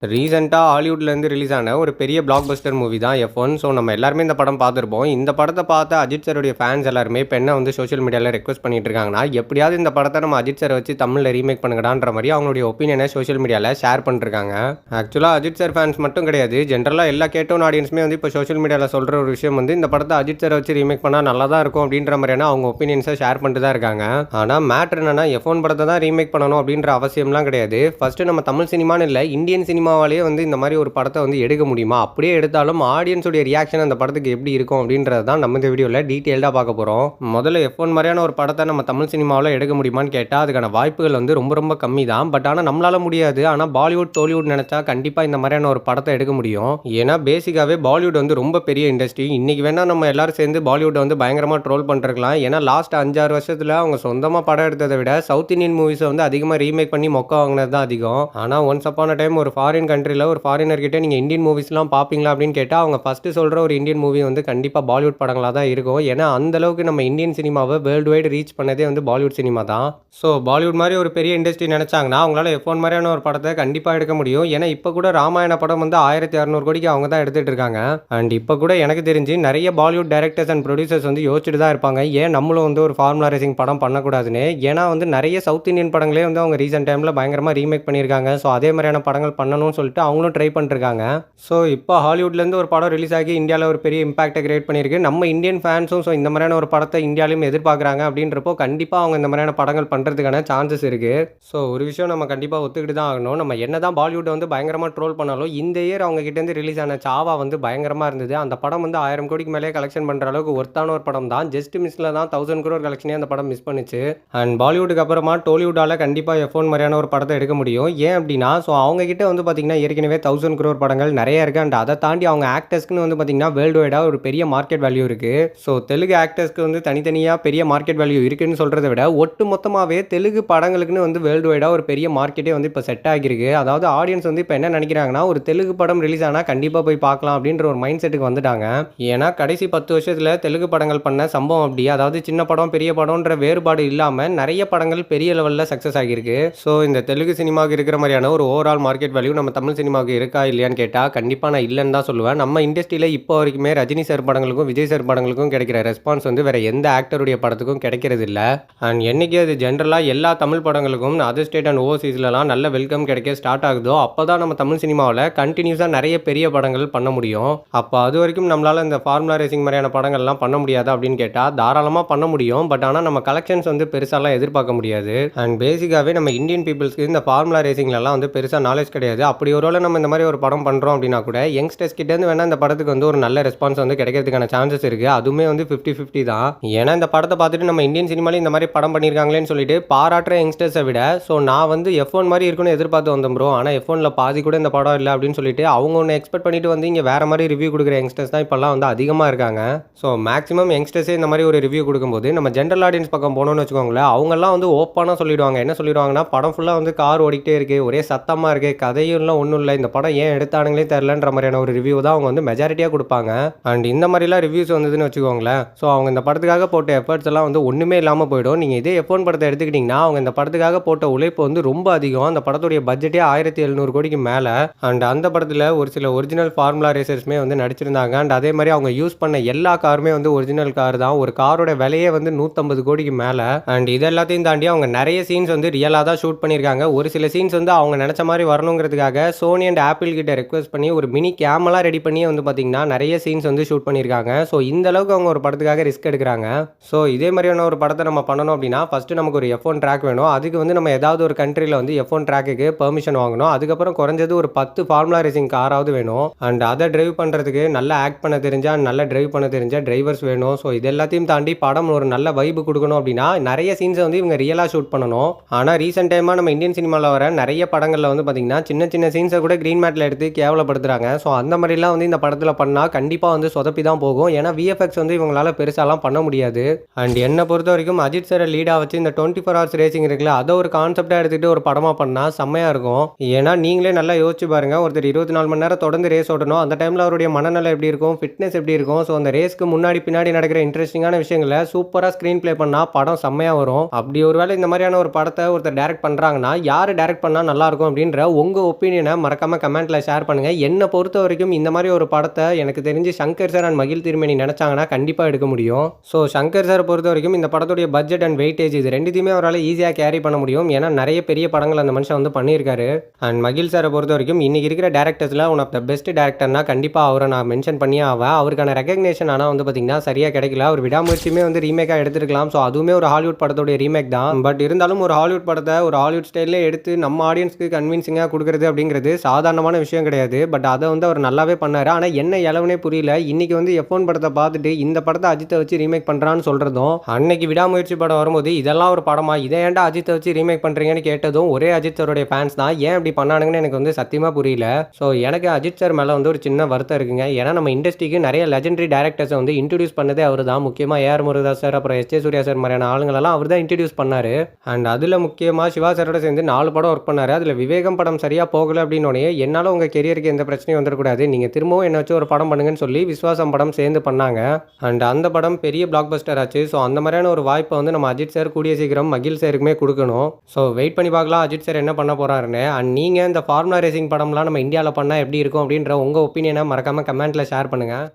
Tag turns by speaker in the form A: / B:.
A: ரீசெண்டா ஹாலிவுட்லேருந்து ரிலீஸ் ஆன ஒரு பெரிய பிளாக் பஸ்டர் மூவி தான் எஃப்1. ஸோ நம்ம எல்லாருமே இந்த படம் பார்த்துருப்போம். இந்த படத்தை பார்த்த அஜித் சாருடைய ஃபேன்ஸ் எல்லாருமே இப்போ என்ன வந்து சோஷியல் மீடியாவில் ரெக்வஸ்ட் பண்ணிட்டு இருக்காங்கன்னா, எப்படியாவது இந்த படத்தை நம்ம அஜித் சாரை வச்சு தமிழில் ரீமேக் பண்ணுங்கடான்ற மாதிரி அவங்களுடைய ஒப்பீனியனை சோஷியல் மீடியாவில் ஷேர் பண்ணிருக்காங்க. ஆக்சுவலாக அஜித் சார் ஃபேன்ஸ் மட்டும் கிடையாது, ஜென்ரலாக எல்லா கேட்டோன் ஆடியன்ஸுமே வந்து இப்போ சோஷியல் மீடியாவில் சொல்கிற ஒரு விஷயம் வந்து இந்த படத்தை அஜித் சாரை வச்சு ரீமேக் பண்ணால் நல்லா தான் இருக்கும் அப்படின்ற மாதிரியான அவங்க ஒப்பீனியன்ஸை ஷேர் பண்ணிட்டு தான் இருக்காங்க. ஆனால் மேட்ரு என்னன்னா, எஃப்1 படத்தை தான் ரீமேக் பண்ணணும் அப்படின்ற அவசியம்லாம் கிடையாது. ஃபர்ஸ்ட் நம்ம தமிழ் சினிமான்னு இல்லை, இந்தியன் சினிமாவாலேயே வந்து இந்த மாதிரி ஒரு படத்தை வந்து எடுக்க முடியுமா, அப்படியே எடுத்தாலும் ஆடியன்ஸுடைய ரியாக்ஷன் அந்த படத்துக்கு எப்படி இருக்கும் அப்படின்றது தான் நம்ம இந்த வீடியோவில் டீட்டெயில்டாக பார்க்க போகிறோம். முதல்ல எஃப்1 மாதிரியான ஒரு படத்தை நம்ம தமிழ் சினிமாவில் எடுக்க முடியுமான்னு கேட்டால் அதுக்கான வாய்ப்புகள் வந்து ரொம்ப ரொம்ப கம்மி தான். பட் ஆனால் நம்மளால முடியாது. ஆனால் பாலிவுட் டோலிவுட் நினச்சா கண்டிப்பாக இந்த மாதிரியான ஒரு படத்தை எடுக்க முடியும். ஏன்னா பேசிக்காகவே பாலிவுட் வந்து ரொம்ப பெரிய இண்டஸ்ட்ரி. இன்னைக்கு வேணா நம்ம எல்லாரும் சேர்ந்து பாலிவுட் வந்து பயங்கரமாக ட்ரோல் பண்ணிருக்கலாம். ஏன்னா லாஸ்ட் 5-6 வருஷத்தில் அவங்க சொந்தமாக படம் எடுத்ததை விட சவுத் இந்தியன் மூவிஸை வந்து அதிகமாக ரீமேக் பண்ணி மொக்க வாங்கினது தான் அதிகம். ஆனால் ஒன்ஸ் அப்பான டைம் ஒரு ஃபாரின் கண்ட்ரியில் ஒரு ஃபாரினர் கிட்ட நீங்கள் இந்தியன் மூவிஸ்லாம் பார்ப்பீங்களா அப்படின்னு கேட்டால் அவங்க ஃபஸ்ட்டு சொல்கிற ஒரு இந்தியன் மூவி வந்து கண்டிப்பாக பாலிவுட் படங்களாக தான் இருக்கும். ஏன்னா அந்தளவுக்கு நம்ம இந்தியன் சினிமாவை வேர்ல்டு வைடு ரீச் பண்ணதே வந்து பாலிவுட் சினிமா தான். ஸோ பாலிவுட் மாதிரி ஒரு பெரிய இண்டஸ்ட்ரி நினச்சாங்கன்னா அவங்களால எஃப்1 மாதிரியான ஒரு படத்தை கண்டிப்பாக எடுக்க முடியும். ஏன்னா இப்போ கூட ராமாயண படம் வந்து 1600 கோடிக்கு அவங்க தான் எடுத்துகிட்டு இருக்காங்க. அண்ட் இப்போ கூட எனக்கு தெரிஞ்சு நிறைய பாலிவுட் டைரக்டர்ஸ் அண்ட் ப்ரொடியூசர்ஸ் வந்து யோசிச்சுட்டு தான் இருப்பாங்க, ஏன் நம்மளும் வந்து ஒரு ஃபார்முலா ரேசிங் படம் பண்ணக்கூடாதுன்னு. ஏன்னா வந்து நிறைய சவுத் இந்தியன் படங்களே வந்து அவங்க ரீசெண்ட் டைமில் பயங்கரமாக ரீமேக் பண்ணியிருக்காங்க. ஸோ அதே மாதிரியான படங்கள் பண்ணணும்னு சொல்லிட்டு அவங்களும் ட்ரை பண்ணிருக்காங்க. ஸோ இப்போ ஹாலிவுட்லேருந்து ஒரு படம் ரிலீஸ் ஆகி இந்தியாவில் ஒரு பெரிய இம்பாக்டை கிரியேட் பண்ணியிருக்கு. நம்ம இந்தியன் ஃபேன்ஸும் ஸோ இந்த மாதிரியான ஒரு படத்தை இந்தியாவிலும் எதிர்பார்க்குறாங்க. அப்படின்றப்போ கண்டிப்பாக அவங்க இந்த மாதிரியான படங்கள் பண்ணுறதுக்கான சான்சஸ் இருக்குது. ஸோ ஒரு விஷயம் நம்ம கண்டிப்பாக ஒத்துக்கிட்டு தான் ஆகணும். நம்ம என்ன தான் பாலிவுட்டை வந்து பயங்கரமாக ட்ரோல் பண்ணாலும் இந்த இயர் அவங்க கிட்டேருந்து ரிலீஸ் ஆன சாவா வந்து பயங்கரமாக இருந்தது. அந்த படம் வந்து 1000 கோடிக்கு மேலே கலெக்ஷன் பண்ணுற அளவுக்கு ஒர்த்தான ஒரு படம் தான். ஜஸ்ட் மிஸ்ல தான் 1000 crore கலெக்ஷனே அந்த படம் மிஸ் பண்ணிச்சு. அண்ட் பாலிவுட்டுக்கு அப்புறமா டோலிவுட்டால் கண்டிப்பாக எஃப்1 மாதிரியான ஒரு படத்தை எடுக்க முடியும். ஏன் அப்படின்னா, ஸோ அவங்க கிட்ட வந்து பார்த்தீங்கன்னா ஏற்கனவே 1000 crore படங்கள் நிறைய இருக்குது. அண்ட் அதை தாண்டி அவங்க ஆக்டர்ஸ்க்குன்னு வந்து பார்த்தீங்கன்னா வேர்ல்டு வைடாக ஒரு பெரிய மார்க்கெட் வேல்யூ இருக்குது. ஸோ தெலுங்கு ஆக்டர்ஸ்க்கு வந்து தனித்தனியாக பெரிய மார்க்கெட் வேல்யூ இருக்குன்னு சொல்கிறத விட ஒட்டு மொத்தமாகவே தெலுங்கு படங்களுக்குன்னு வந்து வேர்ல்டு வைடாக ஒரு பெரிய மார்க்கெட்டே வந்து இப்போ செட் ஆகிருக்கு. அதாவது ஆடியன்ஸ் வந்து இப்போ என்ன நினைக்கிறாங்கன்னா, ஒரு தெலுங்கு படம் ரிலீஸ் ஆனால் கண்டிப்பாக போய் பார்க்கலாம் அப்படின்ற ஒரு மைண்ட் செட்டுக்கு வந்துட்டாங்க. ஏன்னா கடைசி 10 வருஷத்தில் தெலுங்கு படங்கள் பண்ண சம்பவம் அப்படி, அதாவது சின்ன படம் பெரிய படம்ன்ற வேறுபாடு இல்லாமல் நிறைய படங்கள் பெரிய லெவலில் சக்ஸஸ் ஆகியிருக்கு. ஸோ இந்த தெலுங்கு சினிமாவுக்கு இருக்கிற மாதிரியான ஒரு ஓவரால் மார்க்கெட் வேல்யூ நம்ம தமிழ் சினிமாவுக்கு இருக்கா இல்லையான்னு கேட்டால் கண்டிப்பாக நான் இல்லைன்னு தான் சொல்லுவேன். நம்ம இண்டஸ்ட்ரியில் இப்போ வரைக்குமே ரஜினி சார் படங்களுக்கும் விஜய் சார் படங்களுக்கும் கிடைக்கிற ரெஸ்பான்ஸ் வந்து வேற எந்த ஆக்டருடைய படத்துக்கும் கிடைக்கிறது இல்லை. அண்ட் என்னைக்கு அது ஜென்ரலாக எல்லா தமிழ் படங்களுக்கும் அதர் ஸ்டேட் அண்ட் ஓவர்சீஸ்லாம் நல்ல வெல்கம் கிடைக்க ஸ்டார்ட் ஆகுதோ அப்போ தான் நம்ம தமிழ் சினிமாவில் கண்டினியூஸாக நிறைய பெரிய படங்கள் பண்ண முடியும். அப்போ அது வரைக்கும் நம்மளால் இந்த ஃபார்முலா ரேசிங் மாதிரியான படங்கள்லாம் பண்ண முடியாது அப்படின்னு கேட்டால் தாராளமாக பண்ண முடியும். பட் ஆனால் நம்ம கலெக்ஷன்ஸ் வந்து பெருசாலாம் எதிர்பார்க்க முடியாது. அண்ட் பேசிக்காகவே நம்ம இந்தியன் பீப்புள்ஸ்க்கு இந்த ஃபார்முலா ரேசிங்லலாம் வந்து பெருசாக நாலேஜ் கிடையாது. அப்படி ஒருவேளை நம்ம இந்த மாதிரி ஒரு படம் பண்ணுறோம் அப்படின்னா கூட யங்ஸ்டர்ஸ் கிட்டேருந்து வேணால் இந்த படத்துக்கு வந்து ஒரு நல்ல ரெஸ்பான்ஸ் வந்து கிடைக்கிறதுக்கான சான்சஸ் இருக்குது. அதுவுமே வந்து 50-50 தான். ஏன்னா இந்த படத்தை பார்த்துட்டு நம்ம இந்தியன் சினிமாவில் இந்த மாதிரி படம் பண்ணியிருக்காங்களேன்னு சொல்லிட்டு பாராட்டுற யங்ஸ்டர்ஸை விட ஸோ நான் வந்து எஃப்1 மாதிரி இருக்குன்னு எதிர்பார்த்து வந்தோம் ப்ரோ, ஆனால் எஃப்1ல பாதி கூட இந்த படம் இல்லை அப்படின்னு சொல்லிட்டு அவங்க ஒன்று எக்ஸ்பெக்ட் பண்ணிட்டு வந்து இங்கே வேற மாதிரி ரிவ்யூ கொடுக்குற யங்ஸ்டர்ஸ் தான் இப்போல்லாம் வந்து அதிகமாக இருக்காங்க. ஸோ மேக்ஸிமம் யங்ஸ்டர்ஸே இந்த மாதிரி ஒரு ரிவ்யூ கொடுக்கும்போது நம்ம ஜென்ரல் ஆடியன்ஸ் பக்கம் போனோம்னு வச்சுக்கோங்களேன், அவங்கெல்லாம் வந்து ஓப்பனாக சொல்லிடுவாங்க. என்ன சொல்லிடுவாங்கன்னா, படம் ஃபுல்லாக வந்து கார் ஓடிக்கிட்டே இருக்குது, ஒரே சத்தமாக இருக்குது, கதையும் இல்லை ஒன்றும் இல்லை, இந்த படம் ஏன் எடுத்தானுங்களே தெரிலன்ற மாதிரியான ஒரு ரிவ்யூ தான் அவங்க வந்து மெஜாரிட்டியாக கொடுப்பாங்க. அண்ட் இந்த மாதிரிலாம் ரிவ்யூஸ் வந்ததுன்னு வச்சுக்கோங்களேன், ஸோ அவங்க இந்த படத்துக்காக போட்ட எஃபர்ட்ஸ் எல்லாம் வந்து ஒன்றுமே இல்லாமல் போயிடும். நீங்கள் இதே எஃப்1 படத்தை எடுத்துக்கிட்டிங்கன்னா அவங்க இந்த படத்துக்காக போட்ட உழைப்பு வந்து ரொம்ப அதிகம். அந்த படத்துடைய பட்ஜெட்டே 1700 கோடிக்கு மேலே. அண்ட் அந்த படத்தில் ஒரு சில ஒரிஜினல் ஃபார்முலா ரேசர்ஸ்மே வந்து நடிச்சிருந்தாங்க. அண்ட் அதே மாதிரி அவங்க யூஸ் பண்ண எல்லா காருமே வந்து ஒரிஜினல் கார் தான். ஒரு காரோட விலையே வந்து 150 கோடிக்கு மேலே. அண்ட் இது எல்லாத்தையும் தாண்டி அவங்க நிறைய சீன்ஸ் வந்து ரியலாக தான் ஷூட் பண்ணியிருக்காங்க. ஒரு சில சீன்ஸ் வந்து அவங்க நினச்ச மாதிரி வரணுங்கிறதுக்காக சோனி அண்ட் ஆப்பிள் கிட்ட ரெக்வஸ்ட் பண்ணி ஒரு மினி கேமெல்லாம் ரெடி பண்ணி வந்து பார்த்தீங்கன்னா நிறைய சீன்ஸ் வந்து ஷூட் பண்ணியிருக்காங்க. ஸோ இந்த அளவுக்கு அவங்க ஒரு படத்துக்காக ரிஸ்க் எடுக்கிறாங்க. ஸோ இதே மாதிரியான ஒரு படத்தை நம்ம பண்ணணும் அப்படின்னா ஃபஸ்ட்டு நமக்கு ஒரு எஃப்1 ட்ராக் வேணும். அதுக்கு வந்து நம்ம ஏதாவது ஒரு கண்ட்ரியில் வந்து எஃப்1 ட்ராக்குக்கு பெர்மிஷன் வாங்கணும். அதுக்கப்புறம் குறைஞ்சது ஒரு 10 ஃபார்முலா ரேசிங் காராவது வேணும். அண்ட் அதை டிரைவ் பண்ணுறதுக்கு நல்லா ஆக்ட் பண்ண தெரிஞ்சா நல்ல டிரைவ் பண்ண தெரிஞ்ச டிரைவர்ஸ் வேணும். ஸோ இது எல்லாத்தையும் தாண்டி படம் ஒரு நல்ல வைப்பு கொடுக்கணும் அப்படின்னா நிறைய சீன்ஸை வந்து இவங்க ரியலாக ஷூட் பண்ணணும். ஆனால் ரீசெண்ட் டைமாக நம்ம இந்தியன் சினிமாவில் வர நிறைய படங்களில் வந்து பார்த்தீங்கன்னா சின்ன சின்ன சீன்ஸை கூட க்ரீன் மேட்டில் எடுத்து கேவலப்படுத்துகிறாங்க. ஸோ அந்த மாதிரிலாம் வந்து இந்த படத்தில் பண்ணால் கண்டிப்பாக வந்து சொதப்பி தான் போகும். ஏன்னா விஎஃப்எக்ஸ் வந்து இவங்களால பெருசாலாம் பண்ண முடியாது. அண்ட் என்னை பொறுத்த வரைக்கும் அஜித் சாரை லீடாக வச்சு இந்த 24 hours ரேசிங் இருக்குல்ல, அதை ஒரு கான்செப்டாக எடுத்துகிட்டு ஒரு படமாக பண்ணால் செம்மையாக இருக்கும். ஏன்னா நீங்களே நல்லா யோசிச்சு பாருங்கள், ஒருத்தர் 24 மணி நேரம் தொடர்ந்து ரேஸ் ஓடணும். அந்த டைமில் அவருடைய மனநிலை எப்படி இருக்கும், ஃபிட்னஸ் எப்படி இருக்கும். ஸோ அந்த ரேஸ்க்கு முன்னாடி பின்னாடி நடக்கிற இன்ட்ரெஸ்டிங்கான விஷயங்களை சூப்பராக ஸ்க்ரீன் ப்ளே பண்ணால் படம் செம்மையாக வரும். அப்படி ஒரு வேளை இந்த மாதிரியான ஒரு படத்தை ஒருத்தர் டைரக்ட் பண்ணுறாங்கன்னா யார் டைரக்ட் பண்ணால் நல்லாயிருக்கும் அப்படின்ற உங்கள் ஒப்பீனியன் ஒப்பீனியனை மறக்காம கமெண்ட்ல ஷேர் பண்ணுங்க. என்ன பொறுத்தவரைக்கும் இந்த மாதிரி ஒரு படத்தை எனக்கு தெரிஞ்சு சங்கர் சார் அண்ட் மகிழ் திருமேனி நினைச்சாங்கன்னா கண்டிப்பா எடுக்க முடியும். ஸோ சங்கர் சார் பொறுத்தவரைக்கும் இந்த படத்துடைய பட்ஜெட் அண்ட் வெயிட்டேஜ் இது ரெண்டுத்தையுமே அவரால் ஈஸியாக கேரி பண்ண முடியும். ஏன்னா நிறைய பெரிய படங்கள் அந்த மனுஷன் வந்து பண்ணியிருக்காரு. அண்ட் மகிழ் சாரை பொறுத்த வரைக்கும் இன்னைக்கு இருக்கிற டேரக்டர்ஸில் ஒன் ஆஃப் த பெஸ்ட் டேரக்டர்னா கண்டிப்பாக அவரை நான் மென்ஷன் பண்ணியே ஆவேன். அவருக்கான ரெகக்னேஷன் ஆனால் வந்து பார்த்தீங்கன்னா சரியாக கிடைக்கல. அவர் விடாமுயற்சியுமே வந்து ரீமேக்காக எடுத்துருக்கலாம். ஸோ அதுவுமே ஒரு ஹாலிவுட் படத்துடைய ரீமேக் தான். பட் இருந்தாலும் ஒரு ஹாலிவுட் படத்தை ஒரு ஹாலிவுட் ஸ்டைலே எடுத்து நம்ம ஆடியன்ஸ்க்கு கன்வின்சிங்காக கொடுக்குறது அப்படிங்கிறது சாதாரணமான விஷயம் கிடையாது. பட் அதை வந்து அவர் நல்லாவே பண்ணார். ஆனால் என்ன இளவனே புரியல. இன்னைக்கு வந்து F1 படத்தை பார்த்துட்டு இந்த படத்தை அஜித்தை வச்சு ரீமேக் பண்ணுறான்னு சொல்கிறதும், அன்னைக்கு விடாமுயற்சி படம் வரும்போது இதெல்லாம் ஒரு படமா, இதை ஏன்டா அஜித்தை வச்சு ரீமேக் பண்ணுறீங்கன்னு கேட்டதும் ஒரே அஜித் சாருடைய ஃபேன்ஸ் தான். ஏன் இப்படி பண்ணானுங்கன்னு எனக்கு வந்து சத்தியமாக புரியல. ஸோ எனக்கு அஜித் சார் மேலே வந்து ஒரு சின்ன வருத்தம் இருக்குங்க. ஏன்னா நம்ம இண்டஸ்ட்ரிக்கு நிறைய லெஜெண்டரி டேரக்டர்ஸை வந்து இன்ட்ரடியூஸ் பண்ணதே அவர் தான். முக்கியமாக ஏஆர் முருகதாஸ் சார், அப்புறம் எஸ். சூர்யா சார் மாதிரியான ஆளுங்களெல்லாம் அவர் தான் இன்ட்ரடியூஸ் பண்ணார். அண்ட் அதில் முக்கியமாக சிவா சாரோட சேர்ந்து 4 படம் ஒர்க் பண்ணார். அதில் விவேகம் படம் சரியாக போகலை அப்படின்னோடனே என்னால் உங்கள் கெரியருக்கு எந்த பிரச்சனையும் வந்துடக்கூடாது, நீங்கள் திரும்பவும் என்ன வச்சு ஒரு படம் பண்ணுங்கன்னு சொல்லி விஸ்வாசம் படம் சேர்ந்து பண்ணாங்க. அண்ட் அந்த படம் பெரிய பிளாக் பஸ்டர் ஆச்சு. ஸோ அந்த மாதிரியான ஒரு வாய்ப்பை வந்து நம்ம அஜித் சார் கூடிய சீக்கிரம் மகிழ் சாருக்குமே கொடுக்கணும். ஸோ வெயிட் பண்ணி பார்க்கலாம் அஜித் சார் என்ன பண்ண போறாருன்னு. அண்ட் நீங்கள் இந்த ஃபார்முலா ரேசிங் படம்லாம் நம்ம இந்தியாவில் பண்ணால் எப்படி இருக்கும் அப்படின்ற உங்கள் ஒப்பீனியனை மறக்காமல் கமெண்ட்டில் ஷேர் பண்ணுங்கள்.